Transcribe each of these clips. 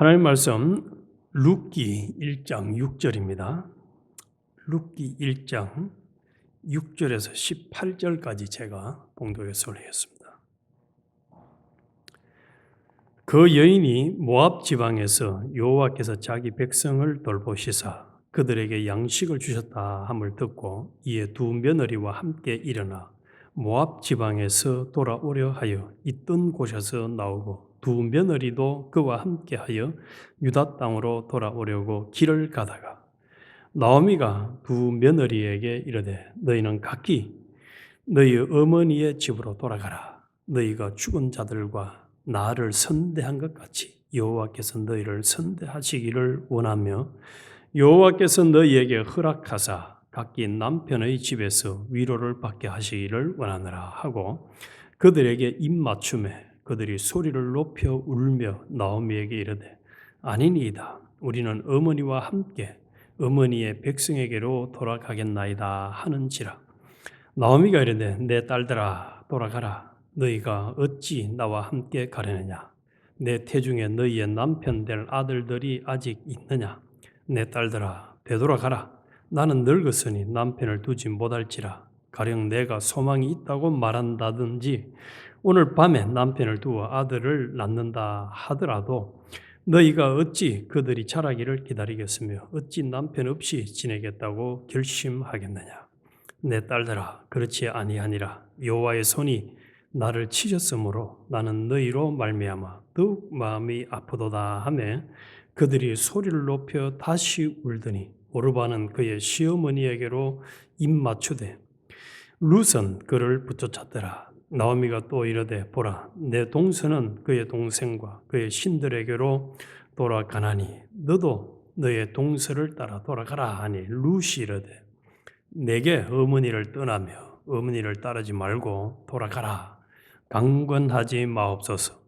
하나님 말씀 룻기 1장 6절입니다. 룻기 1장 6절에서 18절까지 제가 봉독해서 하겠습니다. 그 여인이 모압 지방에서 여호와께서 자기 백성을 돌보시사 그들에게 양식을 주셨다 함을 듣고 이에 두 며느리와 함께 일어나 모압 지방에서 돌아오려 하여 있던 곳에서 나오고 두 며느리도 그와 함께하여 유다 땅으로 돌아오려고 길을 가다가 나오미가 두 며느리에게 이르되 너희는 각기 너희 어머니의 집으로 돌아가라. 너희가 죽은 자들과 나를 선대한 것 같이 여호와께서 너희를 선대하시기를 원하며 여호와께서 너희에게 허락하사 각기 남편의 집에서 위로를 받게 하시기를 원하노라 하고 그들에게 입맞춤에 그들이 소리를 높여 울며 나오미에게 이르되 아니니이다. 우리는 어머니와 함께 어머니의 백성에게로 돌아가겠나이다 하는지라. 나오미가 이르되 내 딸들아 돌아가라. 너희가 어찌 나와 함께 가려느냐. 내 태중에 너희의 남편 될 아들들이 아직 있느냐. 내 딸들아 되돌아가라. 나는 늙었으니 남편을 두지 못할지라. 가령 내가 소망이 있다고 말한다든지 오늘 밤에 남편을 두어 아들을 낳는다 하더라도 너희가 어찌 그들이 자라기를 기다리겠으며 어찌 남편 없이 지내겠다고 결심하겠느냐. 내 딸들아 그렇지 아니하니라. 여호와의 손이 나를 치셨으므로 나는 너희로 말미암아 더욱 마음이 아프도다 하며 그들이 소리를 높여 다시 울더니 오르바는 그의 시어머니에게로 입맞추되 룻은 그를 붙여찾더라. 나오미가 또 이르되 보라 내 동서는 그의 동생과 그의 신들에게로 돌아가나니 너도 너의 동서를 따라 돌아가라 하니 룻이 이르되 내게 어머니를 떠나며 어머니를 따르지 말고 돌아가라. 강권하지 마옵소서.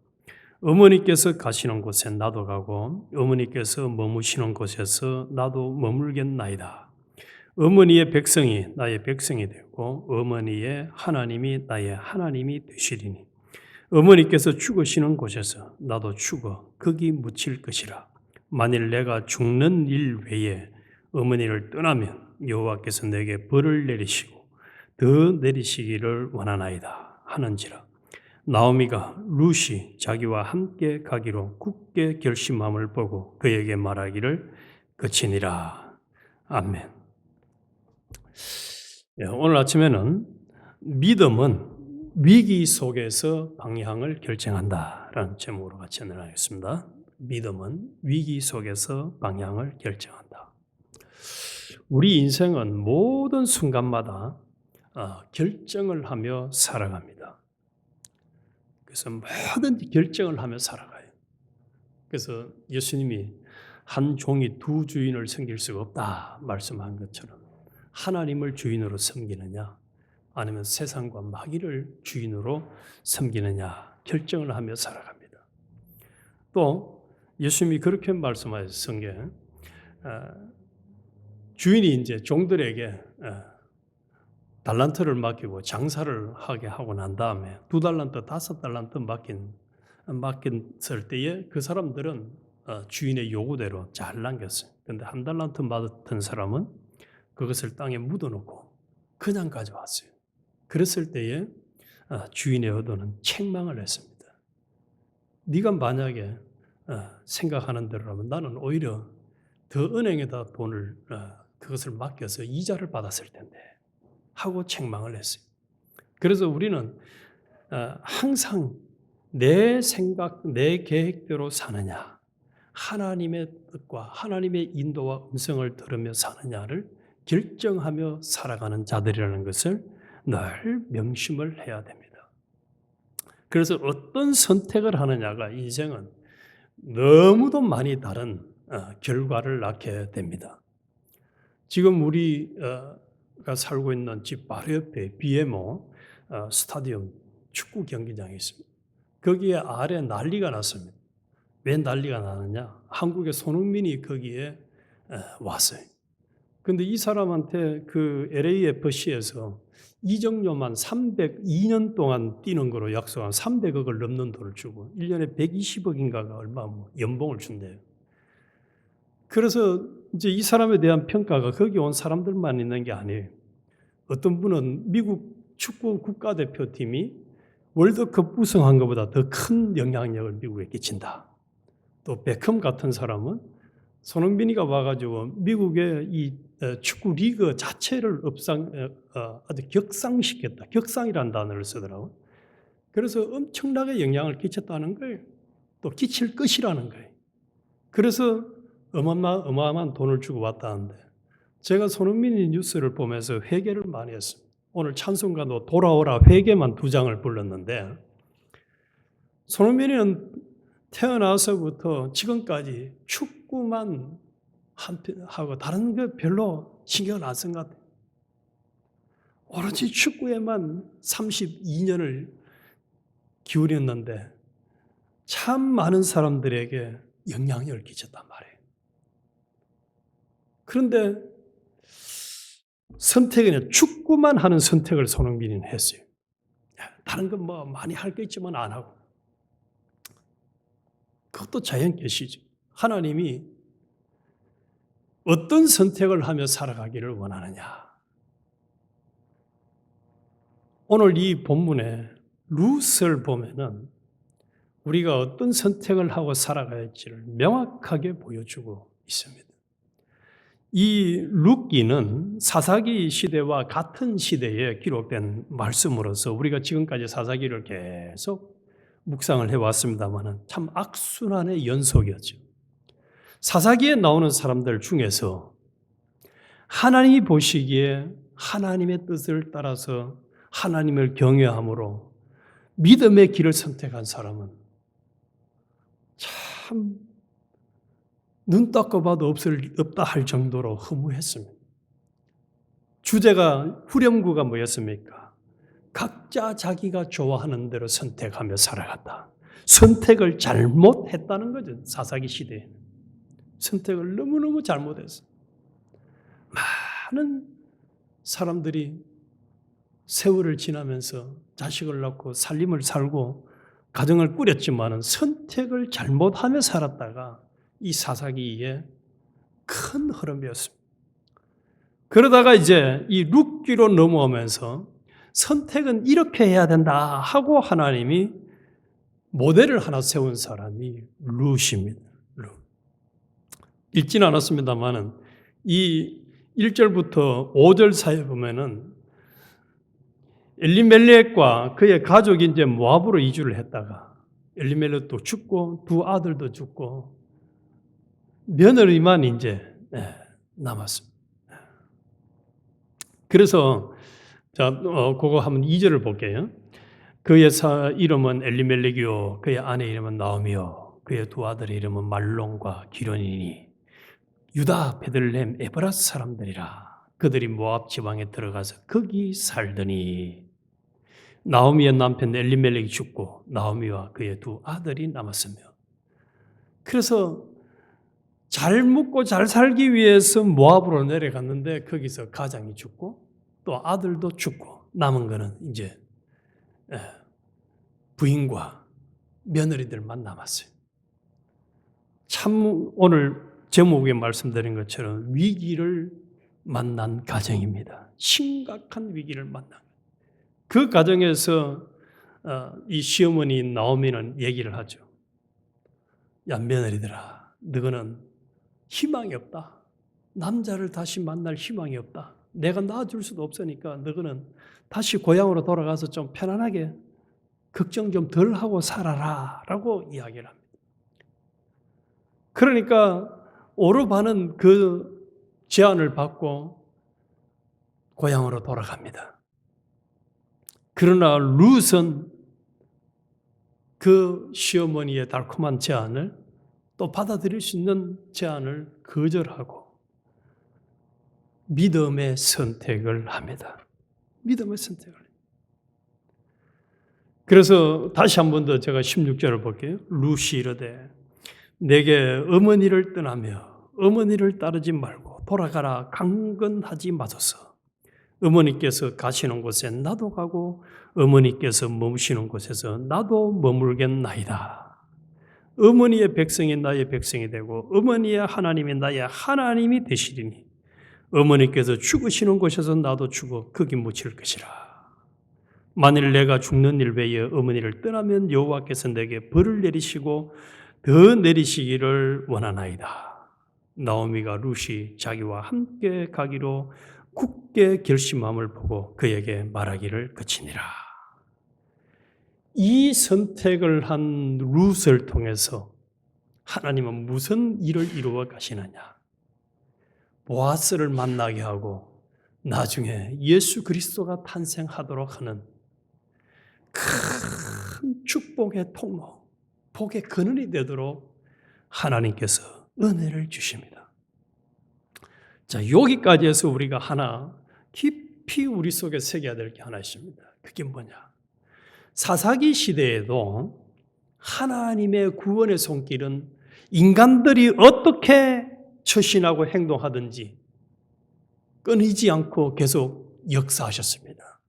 어머니께서 가시는 곳에 나도 가고 어머니께서 머무시는 곳에서 나도 머물겠나이다. 어머니의 백성이 나의 백성이 되고 어머니의 하나님이 나의 하나님이 되시리니 어머니께서 죽으시는 곳에서 나도 죽어 거기 묻힐 것이라. 만일 내가 죽는 일 외에 어머니를 떠나면 여호와께서 내게 벌을 내리시고 더 내리시기를 원하나이다 하는지라. 나오미가 룻이 자기와 함께 가기로 굳게 결심함을 보고 그에게 말하기를 그치니라. 아멘. 오늘 아침에는 믿음은 위기 속에서 방향을 결정한다라는 제목으로 같이 나누겠습니다. 믿음은 위기 속에서 방향을 결정한다. 우리 인생은 모든 순간마다 결정을 하며 살아갑니다. 그래서 뭐든지 결정을 하며 살아가요. 그래서 예수님이 한 종이 두 주인을 섬길 수가 없다 말씀한 것처럼 하나님을 주인으로 섬기느냐 아니면 세상과 마귀를 주인으로 섬기느냐 결정을 하며 살아갑니다. 또 예수님이 그렇게 말씀하셨어요. 성경에 주인이 이제 종들에게 달란트를 맡기고 장사를 하게 하고 난 다음에 2달란트, 5달란트 맡겼을 때에 그 사람들은 주인의 요구대로 잘 남겼어요. 그런데 1달란트 맡은 사람은 그것을 땅에 묻어놓고 그냥 가져왔어요. 그랬을 때에 주인의 어도는 책망을 했습니다. 네가 만약에 생각하는 대로라면 나는 오히려 더 은행에다 돈을 그것을 맡겨서 이자를 받았을 텐데 하고 책망을 했어요. 그래서 우리는 항상 내 생각, 내 계획대로 사느냐 하나님의 뜻과 하나님의 인도와 음성을 들으며 사느냐를 결정하며 살아가는 자들이라는 것을 늘 명심을 해야 됩니다. 그래서 어떤 선택을 하느냐가 인생은 너무도 많이 다른 결과를 낳게 됩니다. 지금 우리가 살고 있는 집 바로 옆에 BMO 스타디움 축구 경기장이 있습니다. 거기에 아래 난리가 났습니다. 왜 난리가 나느냐? 한국의 손흥민이 거기에 왔어요. 근데 이 사람한테 그 LAFC에서 이적료만 302년 동안 뛰는 거로 약속한 300억을 넘는 돈을 주고 1년에 120억인가가 얼마 뭐 연봉을 준대요. 그래서 이제 이 사람에 대한 평가가 거기 온 사람들만 있는 게 아니에요. 어떤 분은 미국 축구 국가대표팀이 월드컵 우승한 것보다 더 큰 영향력을 미국에 끼친다. 또 베컴 같은 사람은 손흥민이가 와가지고 미국의 이 축구 리그 자체를 아주 격상시켰다. 격상이라는 단어를 쓰더라고. 그래서 엄청나게 영향을 끼쳤다는 거예요. 또 끼칠 것이라는 거예요. 그래서 어마어마한 돈을 주고 왔다는데 제가 손흥민의 뉴스를 보면서 회개를 많이 했습니다. 오늘 찬송가도 돌아오라 회개만 2장을 불렀는데 손흥민은 태어나서부터 지금까지 축구만 하고 다른 거 별로 신경을 안 쓴 것 같아요. 오로지 축구에만 32년을 기울였는데 참 많은 사람들에게 영향력을 끼쳤단 말이에요. 그런데 선택은 축구만 하는 선택을 손흥민은 했어요. 다른 건 뭐 많이 할 게 있지만 안 하고. 그것도 자연계시죠. 하나님이 어떤 선택을 하며 살아가기를 원하느냐. 오늘 이 본문에 룻을 보면은 우리가 어떤 선택을 하고 살아가야 할지를 명확하게 보여주고 있습니다. 이 룻기는 사사기 시대와 같은 시대에 기록된 말씀으로서 우리가 지금까지 사사기를 계속 묵상을 해왔습니다만 참 악순환의 연속이었죠. 사사기에 나오는 사람들 중에서 하나님이 보시기에 하나님의 뜻을 따라서 하나님을 경외함으로 믿음의 길을 선택한 사람은 참 눈 닦고 봐도 없다 할 정도로 허무했습니다. 주제가 후렴구가 뭐였습니까? 각자 자기가 좋아하는 대로 선택하며 살아갔다. 선택을 잘못했다는 거죠. 사사기 시대에. 선택을 너무너무 잘못했어요. 많은 사람들이 세월을 지나면서 자식을 낳고 살림을 살고 가정을 꾸렸지만 선택을 잘못하며 살았다가 이 사사기의 큰 흐름이었습니다. 그러다가 이제 이 룻기로 넘어오면서 선택은 이렇게 해야 된다 하고 하나님이 모델을 하나 세운 사람이 룻입니다. 룻. 읽지는 않았습니다만은 이 1절부터 5절 사이에 보면은 엘리멜렉과 그의 가족이 이제 모압으로 이주를 했다가 엘리멜렉도 죽고 두 아들도 죽고 며느리만 이제 남았습니다. 그래서 그거 한번 2절을 볼게요. 그의 이름은 엘리멜렉이요 그의 아내 이름은 나오미요 그의 두 아들의 이름은 말론과 기론이니 유다 베들레헴 에브라스 사람들이라. 그들이 모압 지방에 들어가서 거기 살더니 나오미의 남편 엘리멜렉이 죽고 나오미와 그의 두 아들이 남았으며. 그래서 잘 먹고 잘 살기 위해서 모압으로 내려갔는데 거기서 가장이 죽고 또 아들도 죽고 남은 거는 이제 부인과 며느리들만 남았어요. 참 오늘 제목에 말씀드린 것처럼 위기를 만난 가정입니다. 심각한 위기를 만난 그 가정에서 이 시어머니 나오미는 얘기를 하죠. 야 며느리들아 너희는 희망이 없다. 남자를 다시 만날 희망이 없다. 내가 낳아줄 수도 없으니까 너희는 다시 고향으로 돌아가서 좀 편안하게 걱정 좀 덜 하고 살아라 라고 이야기를 합니다. 그러니까 오르반은 그 제안을 받고 고향으로 돌아갑니다. 그러나 룻은 그 시어머니의 달콤한 제안을 또 받아들일 수 있는 제안을 거절하고 믿음의 선택을 합니다. 믿음의 선택을. 그래서 다시 한 번 더 제가 16절을 볼게요. 룻이 이르되 내게 어머니를 떠나며 어머니를 따르지 말고 돌아가라 강건하지 마소서. 어머니께서 가시는 곳에 나도 가고 어머니께서 머무시는 곳에서 나도 머물겠나이다. 어머니의 백성이 나의 백성이 되고 어머니의 하나님이 나의 하나님이 되시리니 어머니께서 죽으시는 곳에서 나도 죽어 거기 묻힐 것이라. 만일 내가 죽는 일 외에 어머니를 떠나면 여호와께서 내게 벌을 내리시고 더 내리시기를 원하나이다. 나오미가 룻이 자기와 함께 가기로 굳게 결심함을 보고 그에게 말하기를 그치니라. 이 선택을 한 룻을 통해서 하나님은 무슨 일을 이루어 가시느냐? 보아스를 만나게 하고 나중에 예수 그리스도가 탄생하도록 하는 큰 축복의 통로, 복의 근원이 되도록 하나님께서 은혜를 주십니다. 자, 여기까지 해서 우리가 하나 깊이 우리 속에 새겨야 될 게 하나 있습니다. 그게 뭐냐? 사사기 시대에도 하나님의 구원의 손길은 인간들이 어떻게 처신하고 행동하든지 끊이지 않고 계속 역사하셨습니다.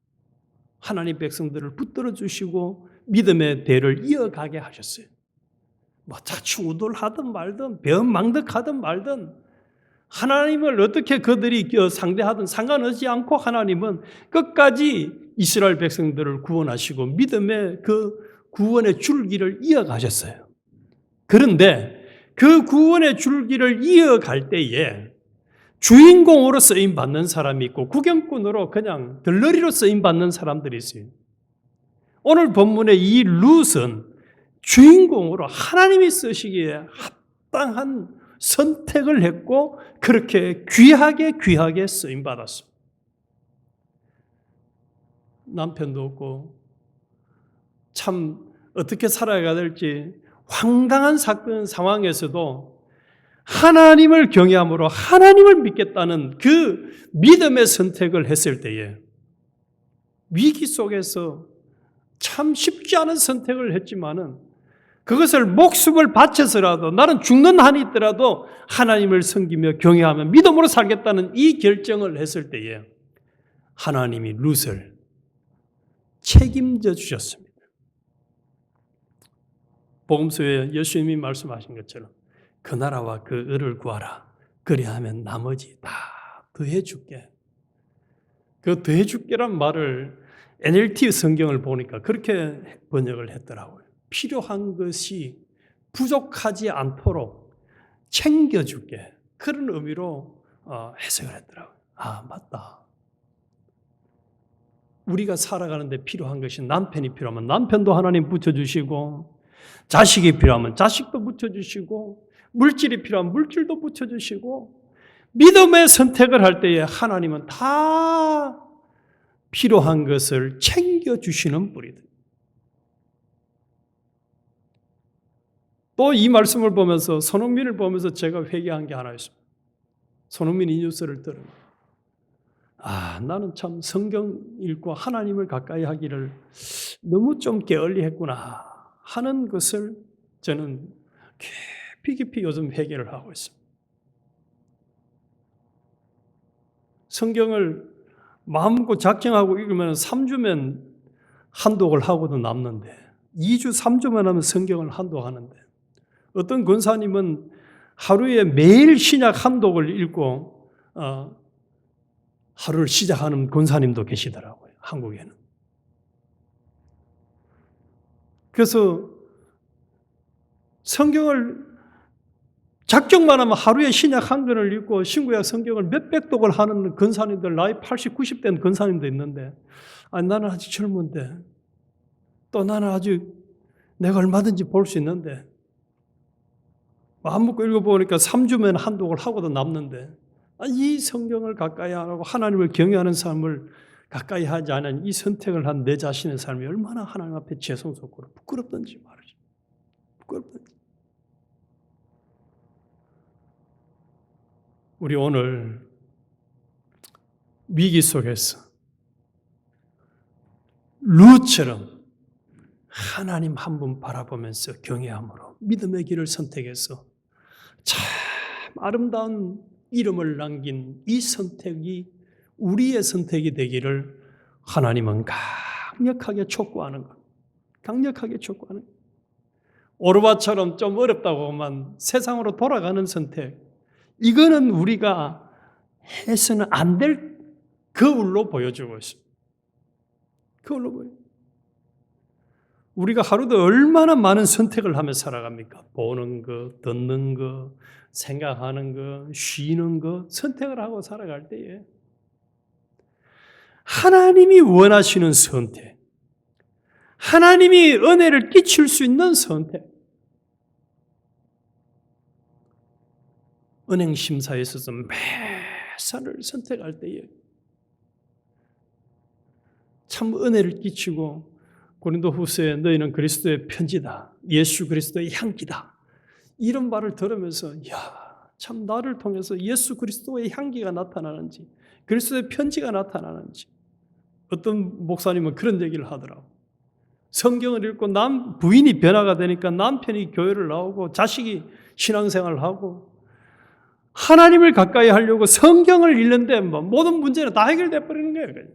하나님 백성들을 붙들어 주시고 믿음의 대를 이어가게 하셨어요. 뭐 자충우돌하든 말든 배은망덕하든 말든 하나님을 어떻게 그들이 상대하든 상관하지 않고 하나님은 끝까지 이스라엘 백성들을 구원하시고 믿음의 그 구원의 줄기를 이어가셨어요. 그런데 그 구원의 줄기를 이어갈 때에 주인공으로 쓰임받는 사람이 있고 구경꾼으로 그냥 들러리로 쓰임받는 사람들이 있어요. 오늘 본문의 이 룻은 주인공으로 하나님이 쓰시기에 합당한 선택을 했고 그렇게 귀하게 쓰임받았습니다. 남편도 없고 참 어떻게 살아가야 될지 황당한 사건 상황에서도 하나님을 경외함으로 하나님을 믿겠다는 그 믿음의 선택을 했을 때에 위기 속에서 참 쉽지 않은 선택을 했지만은 그것을 목숨을 바쳐서라도 나는 죽는 한이 있더라도 하나님을 섬기며 경외하며 믿음으로 살겠다는 이 결정을 했을 때에 하나님이 룻을 책임져 주셨습니다. 복음서에 예수님이 말씀하신 것처럼 그 나라와 그 을을 구하라. 그리하면 나머지 다 더해 줄게. 그 더해 줄게란 말을 NLT 성경을 보니까 그렇게 번역을 했더라고요. 필요한 것이 부족하지 않도록 챙겨줄게. 그런 의미로 해석을 했더라고요. 아, 맞다. 우리가 살아가는데 필요한 것이 남편이 필요하면 남편도 하나님 붙여주시고 자식이 필요하면 자식도 붙여주시고 물질이 필요하면 물질도 붙여주시고 믿음의 선택을 할 때에 하나님은 다 필요한 것을 챙겨주시는 분이다. 또 이 말씀을 보면서 손흥민을 보면서 제가 회개한 게 하나 있습니다. 손흥민 이 뉴스를 들으면 나는 참 성경 읽고 하나님을 가까이 하기를 너무 좀 게을리했구나 하는 것을 저는 깊이 요즘 회개를 하고 있습니다. 성경을 마음껏 작정하고 읽으면 3주면 한독을 하고도 남는데 2주, 3주만 하면 성경을 한독하는데 어떤 권사님은 하루에 매일 신약 한독을 읽고 하루를 시작하는 권사님도 계시더라고요. 한국에는. 그래서 성경을 작정만 하면 하루에 신약 한 권을 읽고 신구약 성경을 몇백 독을 하는 권사님들, 나이 80, 90 된 권사님도 있는데 나는 아직 젊은데 또 나는 아직 내가 얼마든지 볼 수 있는데 마음 먹고 읽어보니까 3주면 한독을 하고도 남는데 이 성경을 가까이 하고 하나님을 경외하는 삶을 가까이 하지 않은 이 선택을 한 내 자신의 삶이 얼마나 하나님 앞에 죄송스럽고 부끄럽던지 말이죠. 부끄럽던지. 우리 오늘 위기 속에서 룻처럼 하나님 한 분 바라보면서 경외함으로 믿음의 길을 선택해서 참 아름다운 이름을 남긴 이 선택이 우리의 선택이 되기를 하나님은 강력하게 촉구하는 것. 강력하게 촉구하는 것. 오르바처럼 좀 어렵다고만 세상으로 돌아가는 선택. 이거는 우리가 해서는 안 될 거울로 보여주고 있습니다. 거울로 보여. 우리가 하루도 얼마나 많은 선택을 하며 살아갑니까? 보는 거, 듣는 거, 생각하는 거, 쉬는 거, 선택을 하고 살아갈 때에 하나님이 원하시는 선택, 하나님이 은혜를 끼칠 수 있는 선택. 은행 심사에 있어서 매사를 선택할 때에 참 은혜를 끼치고 고린도후서에 너희는 그리스도의 편지다. 예수 그리스도의 향기다. 이런 말을 들으면서 참 나를 통해서 예수 그리스도의 향기가 나타나는지 그리스도의 편지가 나타나는지 어떤 목사님은 그런 얘기를 하더라고. 성경을 읽고 부인이 변화가 되니까 남편이 교회를 나오고 자식이 신앙생활을 하고 하나님을 가까이 하려고 성경을 읽는데 모든 문제는 다 해결돼 버리는 거예요.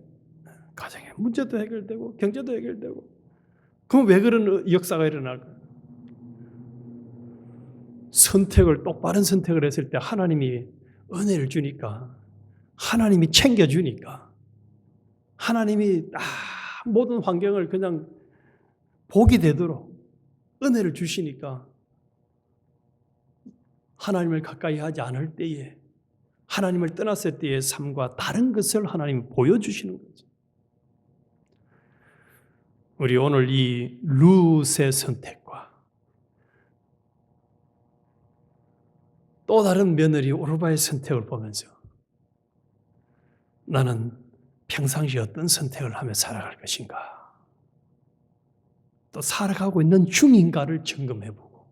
가정의 문제도 해결되고 경제도 해결되고. 그럼 왜 그런 역사가 일어날까요? 선택을 똑바른 선택을 했을 때 하나님이 은혜를 주니까 하나님이 챙겨주니까 하나님이 모든 환경을 그냥 복이 되도록 은혜를 주시니까 하나님을 가까이 하지 않을 때에 하나님을 떠났을 때의 삶과 다른 것을 하나님이 보여주시는 거죠. 우리 오늘 이 룻의 선택과 또 다른 며느리 오르바의 선택을 보면서 나는 평상시 어떤 선택을 하며 살아갈 것인가, 또 살아가고 있는 중인가를 점검해보고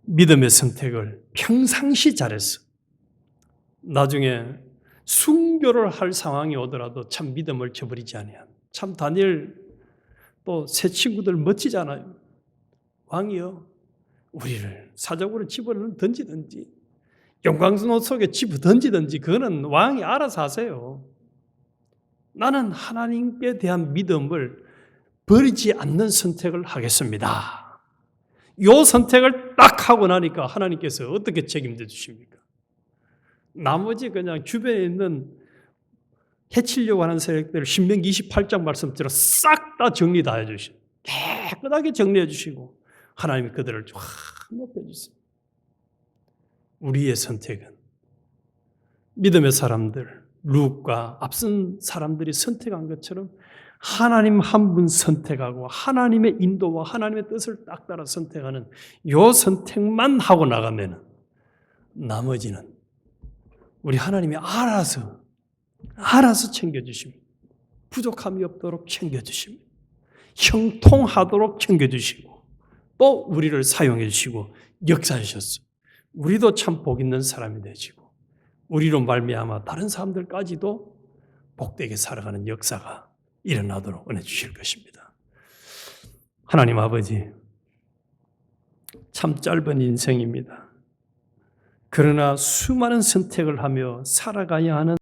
믿음의 선택을 평상시 잘했어. 나중에 순교를 할 상황이 오더라도 참 믿음을 저버리지 아니한. 참 다니엘 또 새 친구들 멋지잖아요. 왕이요, 우리를 사적으로 집어를 던지든지 용광로 속에 집어 던지든지 그거는 왕이 알아서 하세요. 나는 하나님께 대한 믿음을 버리지 않는 선택을 하겠습니다. 이 선택을 딱 하고 나니까 하나님께서 어떻게 책임져 주십니까? 나머지 그냥 주변에 있는 해치려고 하는 세력들을 신명기 28장 말씀대로 싹 다 정리 다 해주시고 깨끗하게 정리해 주시고 하나님이 그들을 확 높여 주세요. 우리의 선택은 믿음의 사람들, 룻과 앞선 사람들이 선택한 것처럼 하나님 한 분 선택하고 하나님의 인도와 하나님의 뜻을 딱 따라 선택하는 요 선택만 하고 나가면 나머지는 우리 하나님이 알아서 챙겨주십니다. 부족함이 없도록 챙겨주십니다. 형통하도록 챙겨주시고 또 우리를 사용해 주시고 역사하셨어요. 우리도 참 복 있는 사람이 되시고 우리로 말미암아 다른 사람들까지도 복되게 살아가는 역사가 일어나도록 은혜 주실 것입니다. 하나님 아버지, 참 짧은 인생입니다. 그러나 수많은 선택을 하며 살아가야 하는